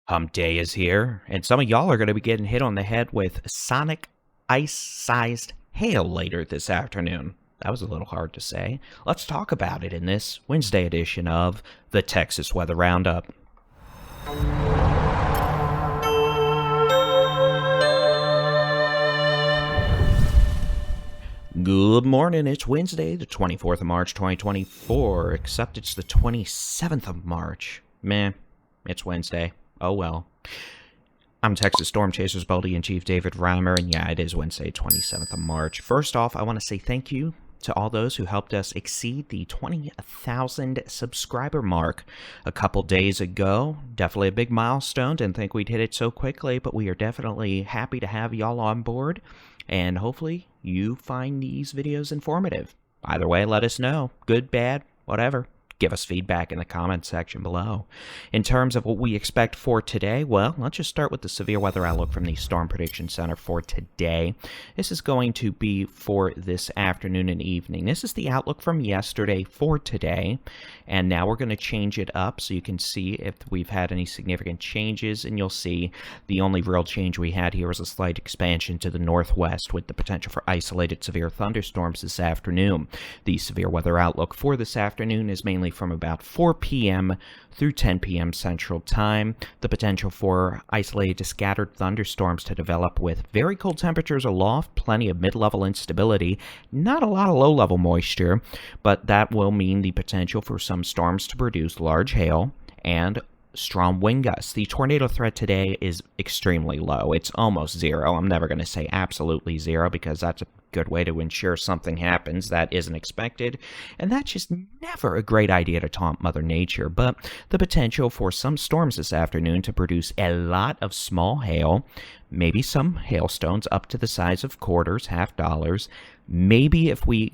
Hump Day is here, and some of y'all are going to be getting hit on the head with sonic ice-sized hail later this afternoon. That was a little hard to say. Let's talk about it in this Wednesday edition of the Texas Weather Roundup. Good morning, it's Wednesday, the 24th of March, 2024, except it's the 27th of March. Meh, it's Wednesday. Oh well. I'm Texas Storm Chasers Bully-in-Chief David Reimer, and yeah, it is Wednesday, 27th of March. First off, I want to say thank you to all those who helped us exceed the 20,000 subscriber mark a couple days ago. Definitely a big milestone. Didn't think we'd hit it so quickly, but we are definitely happy to have y'all on board, and hopefully you find these videos informative. Either way, let us know. Good, bad, whatever. Give us feedback in the comments section below. In terms of what we expect for today, well, let's just start with the severe weather outlook from the Storm Prediction Center for today. This is going to be for this afternoon and evening. This is the outlook from yesterday for today, and now we're going to change it up so you can see if we've had any significant changes, and you'll see the only real change we had here was a slight expansion to the northwest with the potential for isolated severe thunderstorms this afternoon. The severe weather outlook for this afternoon is mainly from about 4 p.m. through 10 p.m. Central Time. The potential for isolated to scattered thunderstorms to develop with very cold temperatures aloft, plenty of mid-level instability, not a lot of low-level moisture, but that will mean the potential for some storms to produce large hail and strong wind gusts. The tornado threat today is extremely low. It's almost zero. I'm never going to say absolutely zero because that's a good way to ensure something happens that isn't expected, and that's just never a great idea to taunt Mother Nature. But the potential for some storms this afternoon to produce a lot of small hail, maybe some hailstones up to the size of quarters, $50. Maybe if we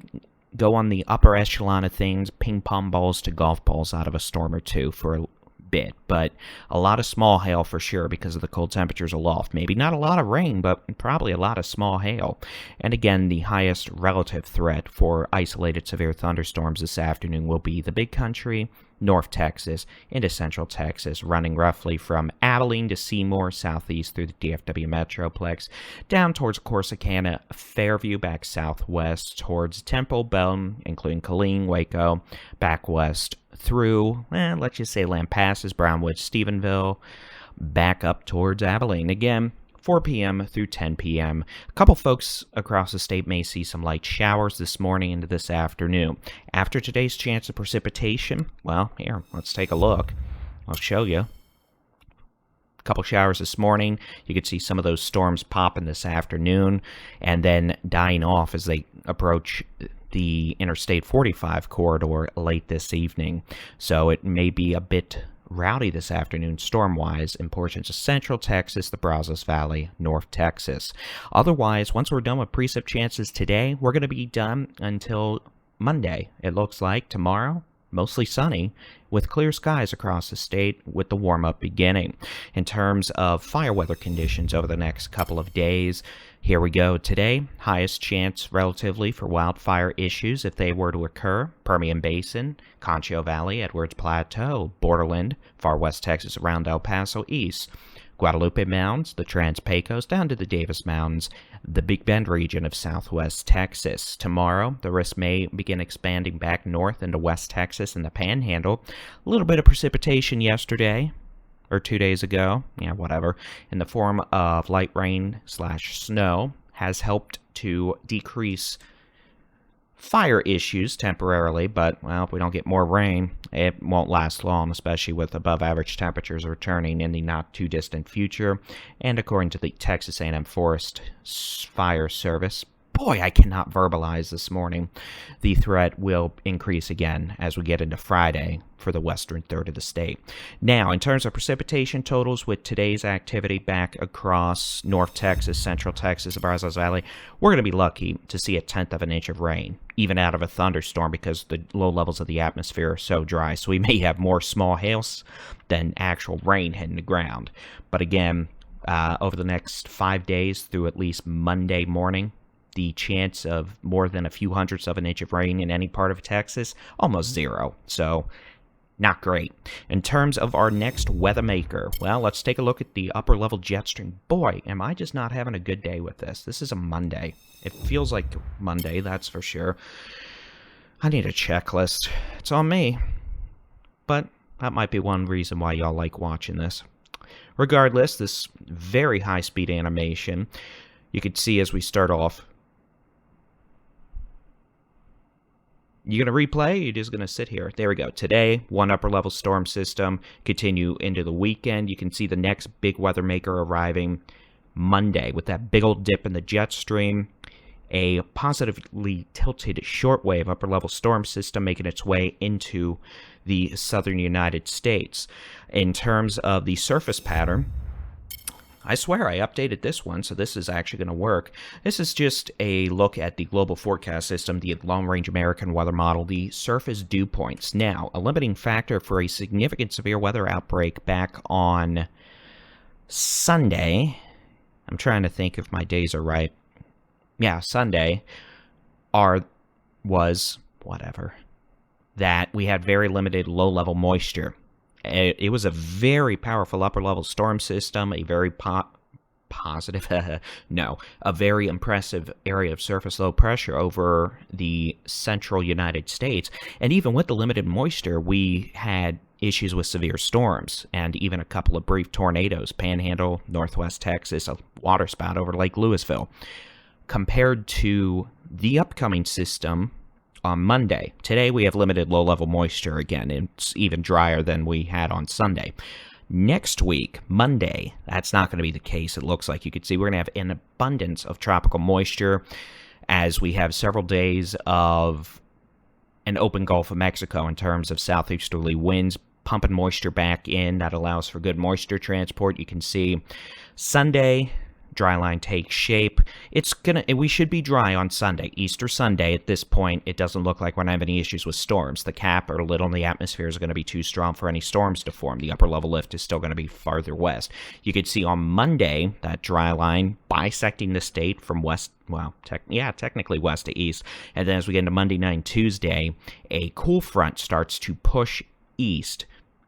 go on the upper echelon of things, ping-pong balls to golf balls out of a storm or two for a bit, but a lot of small hail for sure because of the cold temperatures aloft. Maybe not a lot of rain, but probably a lot of small hail. And again, the highest relative threat for isolated severe thunderstorms this afternoon will be the Big Country, North Texas, into Central Texas, running roughly from Abilene to Seymour, southeast through the DFW Metroplex, down towards Corsicana, Fairview, back southwest towards Temple, Belton, including Killeen, Waco, back west through, let's just say Lampasas, Brownwood, Stephenville, back up towards Abilene. Again, 4 p.m. through 10 p.m. A couple folks across the state may see some light showers this morning into this afternoon. After today's chance of precipitation, well, here, let's take a look. I'll show you. A couple showers this morning. You could see some of those storms popping this afternoon and then dying off as they approach the Interstate 45 corridor late this evening. So it may be a bit rowdy this afternoon storm-wise in portions of Central Texas, the Brazos Valley, North Texas. Otherwise, once we're done with precip chances today, we're going to be done until Monday. It looks like tomorrow, mostly sunny, with clear skies across the state with the warm-up beginning. In terms of fire weather conditions over the next couple of days, here we go. Today, highest chance relatively for wildfire issues if they were to occur. Permian Basin, Concho Valley, Edwards Plateau, Borderland, far west Texas around El Paso East, Guadalupe Mountains, the Trans-Pecos, down to the Davis Mountains, the Big Bend region of southwest Texas. Tomorrow, the risk may begin expanding back north into west Texas and the Panhandle. A little bit of precipitation yesterday, or 2 days ago, whatever, in the form of light rain/snow has helped to decrease fire issues temporarily, but, well, if we don't get more rain, it won't last long, especially with above average temperatures returning in the not too distant future. And according to the Texas A&M Forest Fire Service, boy, I cannot verbalize this morning, the threat will increase again as we get into Friday for the western third of the state. Now, in terms of precipitation totals with today's activity back across North Texas, Central Texas, the Brazos Valley, we're going to be lucky to see 1/10 of an inch of rain, even out of a thunderstorm, because the low levels of the atmosphere are so dry. So we may have more small hails than actual rain hitting the ground. But again, over the next 5 days through at least Monday morning, the chance of more than a few hundredths of an inch of rain in any part of Texas, almost zero. So Not great. In terms of our next weather maker, well, let's take a look at the upper level jet stream. Boy, am I just not having a good day with this. This is a Monday. It feels like Monday, that's for sure. I need a checklist. It's on me. But that might be one reason why y'all like watching this. Regardless, this very high-speed animation, you can see as we start off. You going to replay? Or you're just going to sit here? There we go. Today, one upper-level storm system. Continue into the weekend. You can see the next big weather maker arriving Monday with that big old dip in the jet stream. A positively tilted shortwave upper-level storm system making its way into the southern United States. In terms of the surface pattern, I swear I updated this one, so this is actually going to work. This is just a look at the global forecast system, the long-range American weather model, the surface dew points. Now, a limiting factor for a significant severe weather outbreak back on Sunday. I'm trying to think if my days are right. Yeah, Sunday was whatever. That we had very limited low-level moisture. It was a very powerful upper-level storm system, a very a very impressive area of surface low pressure over the central United States. And even with the limited moisture, we had issues with severe storms and even a couple of brief tornadoes, Panhandle, Northwest Texas, a waterspout over Lake Louisville. Compared to the upcoming system on Monday. Today we have limited low-level moisture again. It's even drier than we had on Sunday. Next week, Monday, that's not going to be the case. It looks like you can see we're going to have an abundance of tropical moisture as we have several days of an open Gulf of Mexico in terms of southeasterly winds pumping moisture back in. That allows for good moisture transport. You can see Sunday, dry line takes shape. We should be dry on Sunday, Easter Sunday. At this point, it doesn't look like we're going to have any issues with storms. The cap or little in the atmosphere is going to be too strong for any storms to form. The upper level lift is still going to be farther west. You could see on Monday that dry line bisecting the state from west, well, technically west to east. And then as we get into Monday night and Tuesday, a cool front starts to push east,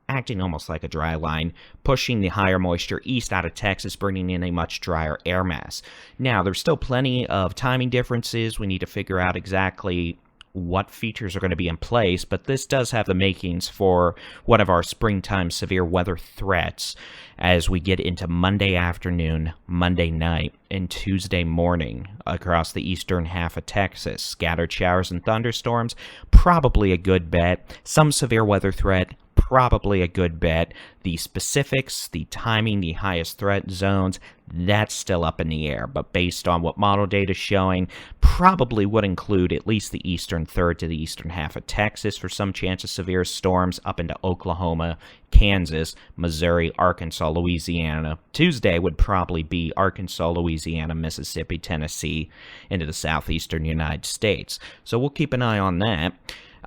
acting almost like a dry line, pushing the higher moisture east out of Texas, bringing in a much drier air mass. Now, there's still plenty of timing differences. We need to figure out exactly what features are going to be in place, but this does have the makings for one of our springtime severe weather threats as we get into Monday afternoon, Monday night, and Tuesday morning across the eastern half of Texas. Scattered showers and thunderstorms, probably a good bet. Some severe weather threat, probably a good bet. The specifics, the timing, the highest threat zones, that's still up in the air. But based on what model data is showing, probably would include at least the eastern third to the eastern half of Texas for some chance of severe storms up into Oklahoma, Kansas, Missouri, Arkansas, Louisiana. Tuesday would probably be Arkansas, Louisiana, Mississippi, Tennessee, into the southeastern United States. So we'll keep an eye on that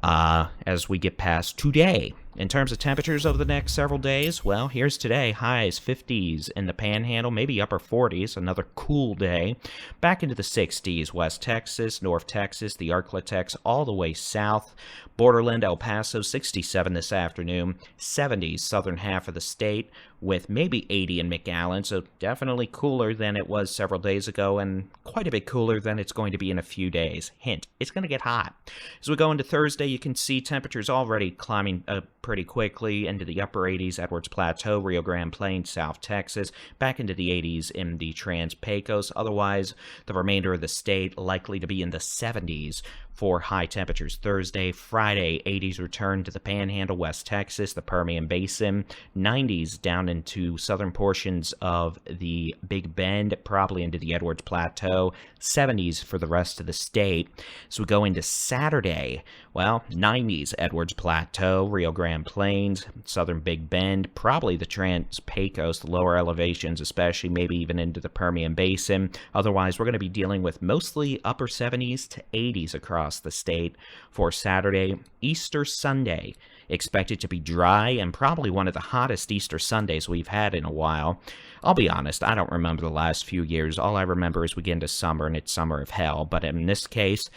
as we get past today. In terms of temperatures over the next several days, well, here's today. Highs 50s in the Panhandle, maybe upper 40s, another cool day. Back into the 60s, West Texas, North Texas, the Arklatex, all the way south. Borderland, El Paso, 67 this afternoon. 70s, southern half of the state, with maybe 80 in McAllen, so definitely cooler than it was several days ago, and quite a bit cooler than it's going to be in a few days. Hint, it's going to get hot. As we go into Thursday, you can see temperatures already climbing pretty quickly into the upper 80s, Edwards Plateau, Rio Grande Plains, South Texas, back into the 80s in the Trans-Pecos. Otherwise, the remainder of the state likely to be in the 70s for high temperatures. Thursday, Friday, 80s return to the Panhandle, West Texas, the Permian Basin, 90s down into southern portions of the Big Bend, probably into the Edwards Plateau, 70s for the rest of the state. So we go into Saturday, well, 90s Edwards Plateau, Rio Grande Plains, southern Big Bend, probably the Trans-Pecos, the lower elevations, especially maybe even into the Permian Basin. Otherwise, we're going to be dealing with mostly upper 70s to 80s across the state for Saturday. Easter Sunday, expected to be dry and probably one of the hottest Easter Sundays we've had in a while. I'll be honest, I don't remember the last few years. All I remember is we get into summer and it's summer of hell. But in this case,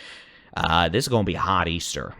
this is going to be a hot Easter.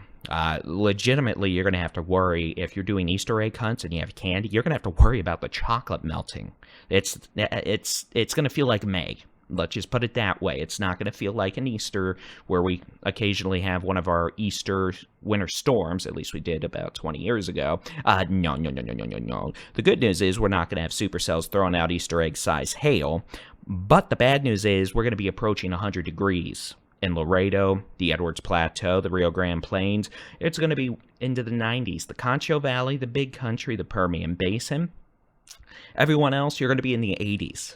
Legitimately, you're going to have to worry if you're doing Easter egg hunts and you have candy. You're going to have to worry about the chocolate melting. It's going to feel like May. Let's just put it that way. It's not going to feel like an Easter where we occasionally have one of our Easter winter storms. At least we did about 20 years ago. No. The good news is we're not going to have supercells throwing out Easter egg size hail. But the bad news is we're going to be approaching 100 degrees. In Laredo, the Edwards Plateau, the Rio Grande Plains, it's going to be into the 90s. The Concho Valley, the Big Country, the Permian Basin. Everyone else, you're going to be in the 80s.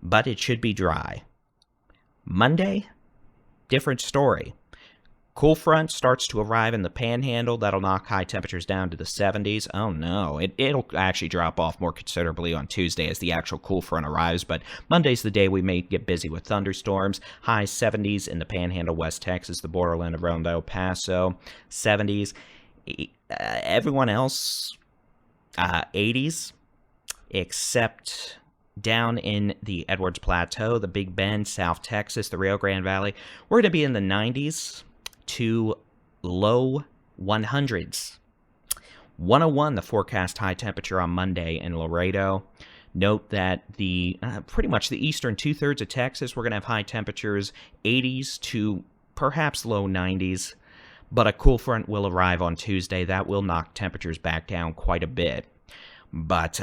But it should be dry. Monday, different story. Cool front starts to arrive in the Panhandle. That'll knock high temperatures down to the 70s. Oh no, it'll actually drop off more considerably on Tuesday as the actual cool front arrives, but Monday's the day we may get busy with thunderstorms. High 70s in the Panhandle, West Texas, the borderland around El Paso, 70s. Everyone else, 80s, except down in the Edwards Plateau, the Big Bend, South Texas, the Rio Grande Valley. We're going to be in the 90s to low 100s. 101, the forecast high temperature on Monday in Laredo. Note that the pretty much the eastern two-thirds of Texas, we're going to have high temperatures, 80s to perhaps low 90s. But a cool front will arrive on Tuesday. That will knock temperatures back down quite a bit. But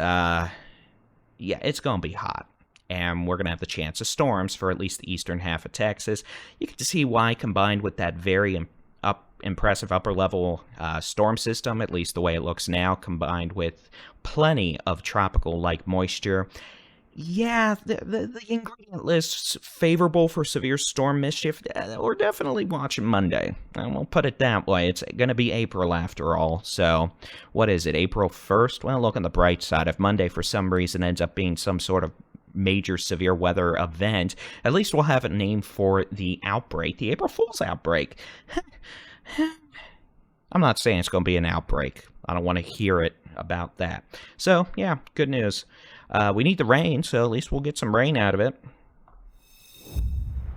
yeah, it's going to be hot, and we're going to have the chance of storms for at least the eastern half of Texas. You get to see why, combined with that very impressive upper-level storm system, at least the way it looks now, combined with plenty of tropical-like moisture. Yeah, the ingredient list's favorable for severe storm mischief. We're definitely watching Monday. And we'll put it that way. It's going to be April after all. So, what is it, April 1st? Well, look on the bright side. If Monday for some reason ends up being some sort of major severe weather event, at least we'll have a name for the outbreak, the April Fool's outbreak. I'm not saying it's going to be an outbreak. I don't want to hear it about that. So, yeah, good news. We need the rain, so at least we'll get some rain out of it.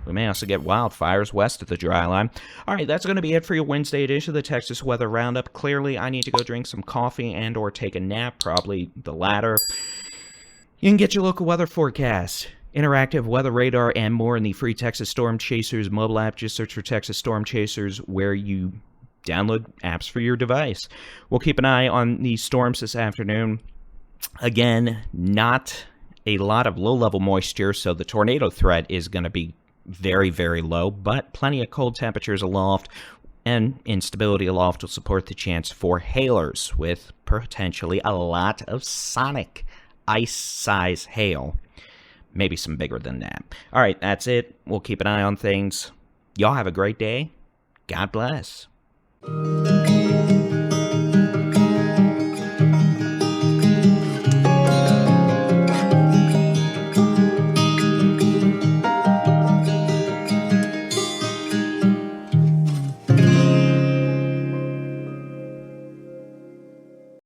We may also get wildfires west of the dry line. All right, that's going to be it for your Wednesday edition of the Texas Weather Roundup. Clearly, I need to go drink some coffee and or take a nap, probably the latter. You can get your local weather forecast, interactive weather radar, and more in the free Texas Storm Chasers mobile app. Just search for Texas Storm Chasers where you download apps for your device. We'll keep an eye on these storms this afternoon. Again, not a lot of low-level moisture, so the tornado threat is going to be very, very low, but plenty of cold temperatures aloft, and instability aloft will support the chance for hailers with potentially a lot of sonic ice-size hail. Maybe some bigger than that. All right, that's it. We'll keep an eye on things. Y'all have a great day. God bless.